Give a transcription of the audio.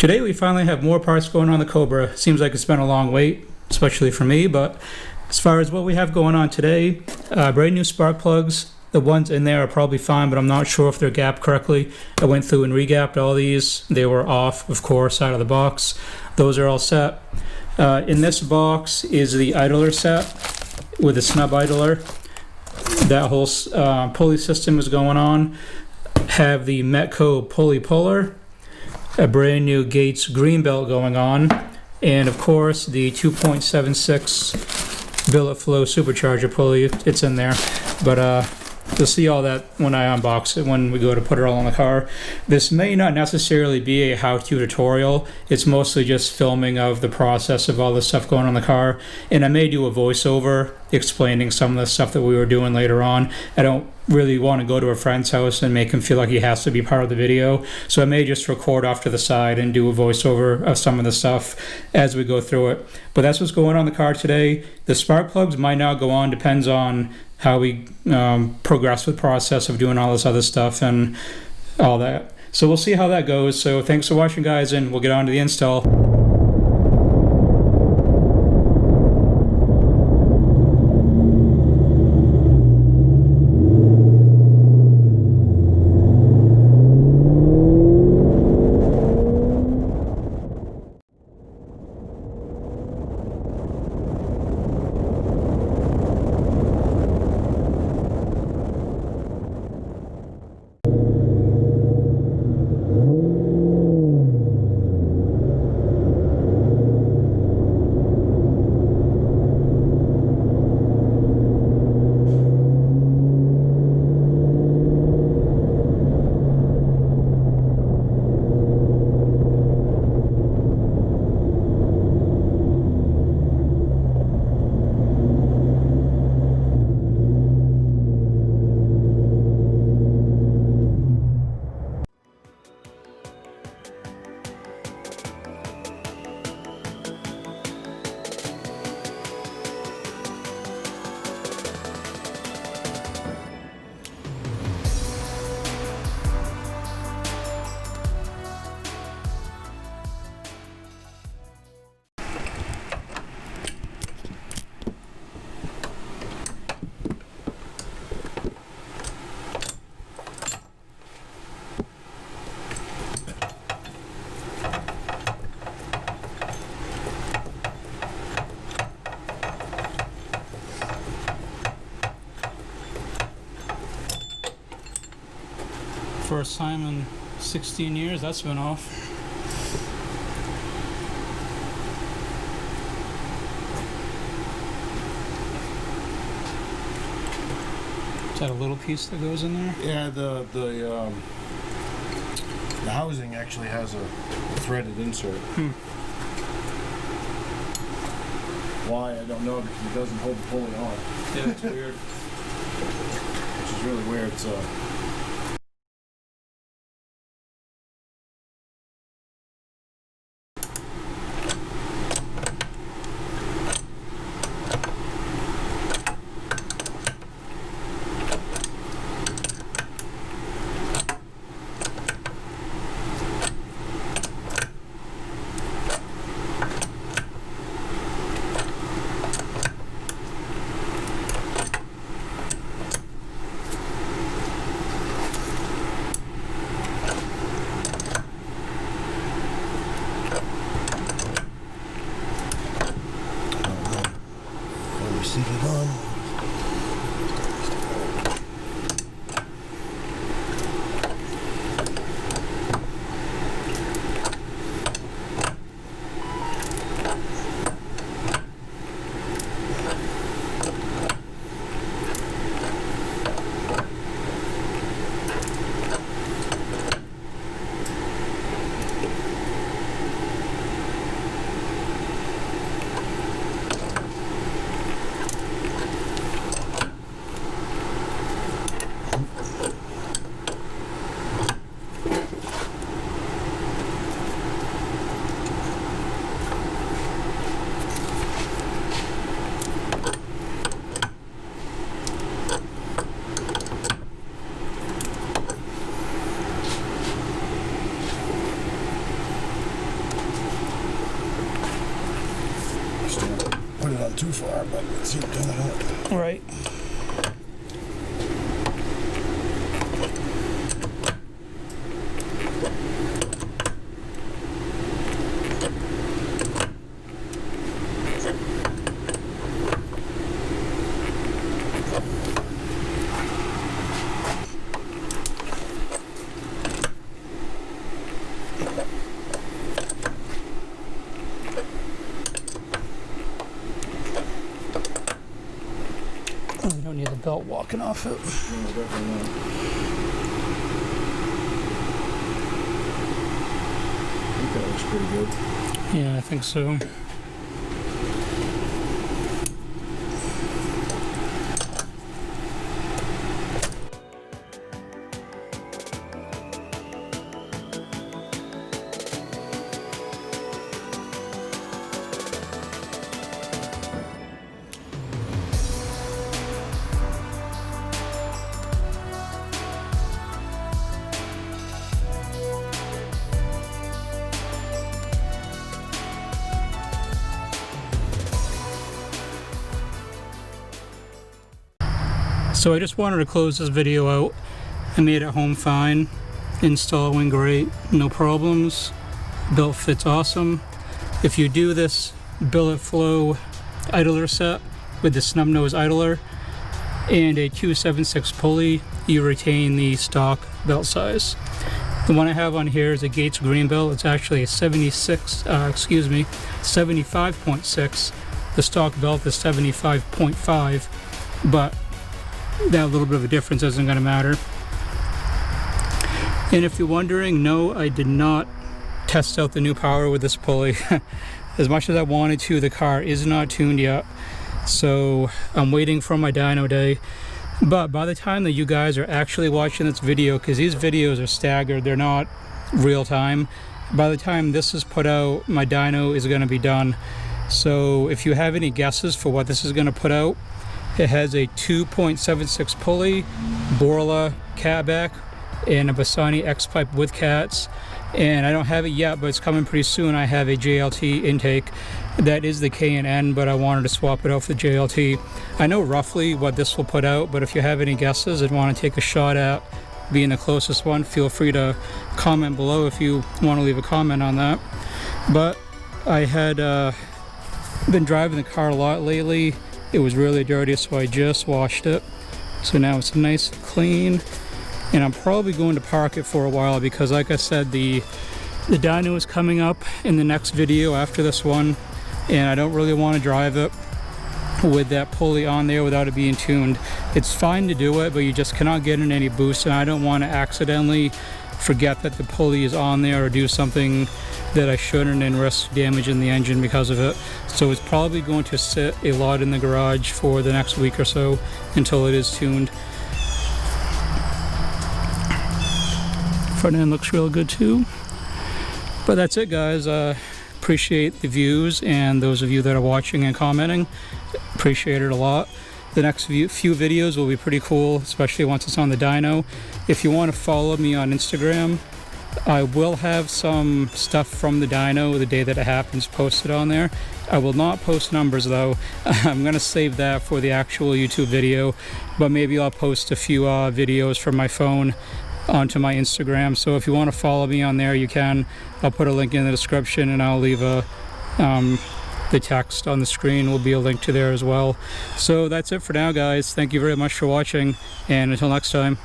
Today we finally have more parts going on the Cobra. Seems like it's been a long wait, especially for me, but as far as what we have going on today, brand new spark plugs. The ones in there are probably fine, but I'm not sure if they're gapped correctly. I went through and regapped all these. They were off, of course, out of the box. Those are all set. In this box is the idler set with a snub idler. That whole pulley system is going on. Have the Metco pulley puller, a brand new Gates green belt going on, and of course the 2.76 Billetflow Supercharger pulley. It's in there, but you'll see all that when I unbox it, when we go to put it all on the car. This may not necessarily be a how-to tutorial. It's mostly just filming of the process of all the stuff going on the car, and I may do a voiceover explaining some of the stuff that we were doing later on. I don't really want to go to a friend's house and make him feel like he has to be part of the video, so I may just record off to the side and do a voiceover of some of the stuff as we go through it. But that's what's going on in the car today. The spark plugs might not go on, depends on how we progress with the process of doing all this other stuff and all that. So we'll see how that goes. So thanks for watching, guys, and we'll get on to the install. First time in 16 years that's been off. Is that a little piece that goes in there? Yeah, the housing actually has a threaded insert. Why, I don't know, because it doesn't hold the pulley on. Yeah, it's weird. Which is really weird. So seat it on. too far, but let's see what coming up. Right. We don't need the belt walking off it. No, definitely not. I think that looks pretty good. Yeah, I think so. So I just wanted to close this video out. I made it home fine. Install went great, no problems. Belt fits awesome. If you do this Billetflow idler set with the snub nose idler and a 276 pulley, you retain the stock belt size. The one I have on here is a Gates green belt. It's actually a 75.6. The stock belt is 75.5, but that little bit of a difference isn't going to matter. And if you're wondering, no, I did not test out the new power with this pulley. As much as I wanted to, the car is not tuned yet, so I'm waiting for my dyno day. But by the time that you guys are actually watching this video, because these videos are staggered, they're not real time, by the time this is put out, my dyno is going to be done. So if you have any guesses for what this is going to put out, it has a 2.76 pulley, Borla catback, and a Bassani X-pipe with cats. And I don't have it yet, but it's coming pretty soon. I have a JLT intake. That is the K&N, but I wanted to swap it out for the JLT. I know roughly what this will put out, but if you have any guesses and want to take a shot at being the closest one, feel free to comment below if you want to leave a comment on that. But I had been driving the car a lot lately. It was really dirty, so I just washed it. So now it's nice and clean. And I'm probably going to park it for a while because, like I said, the dyno is coming up in the next video after this one. And I don't really want to drive it with that pulley on there without it being tuned. It's fine to do it, but you just cannot get in any boost. And I don't want to accidentally forget that the pulley is on there or do something that I shouldn't and risk damaging the engine because of it. So it's probably going to sit a lot in the garage for the next week or so until it is tuned. Front end looks real good too. But that's it, guys. Appreciate the views and those of you that are watching and commenting. Appreciate it a lot. The next few videos will be pretty cool, especially once it's on the dyno. If you want to follow me on Instagram, I will have some stuff from the dyno the day that it happens posted on there. I will not post numbers though. I'm going to save that for the actual YouTube video, but maybe I'll post a few videos from my phone onto my Instagram. So if you want to follow me on there, you can. I'll put a link in the description, and I'll leave the text on the screen will be a link to there as well. So that's it for now, guys. Thank you very much for watching, and until next time.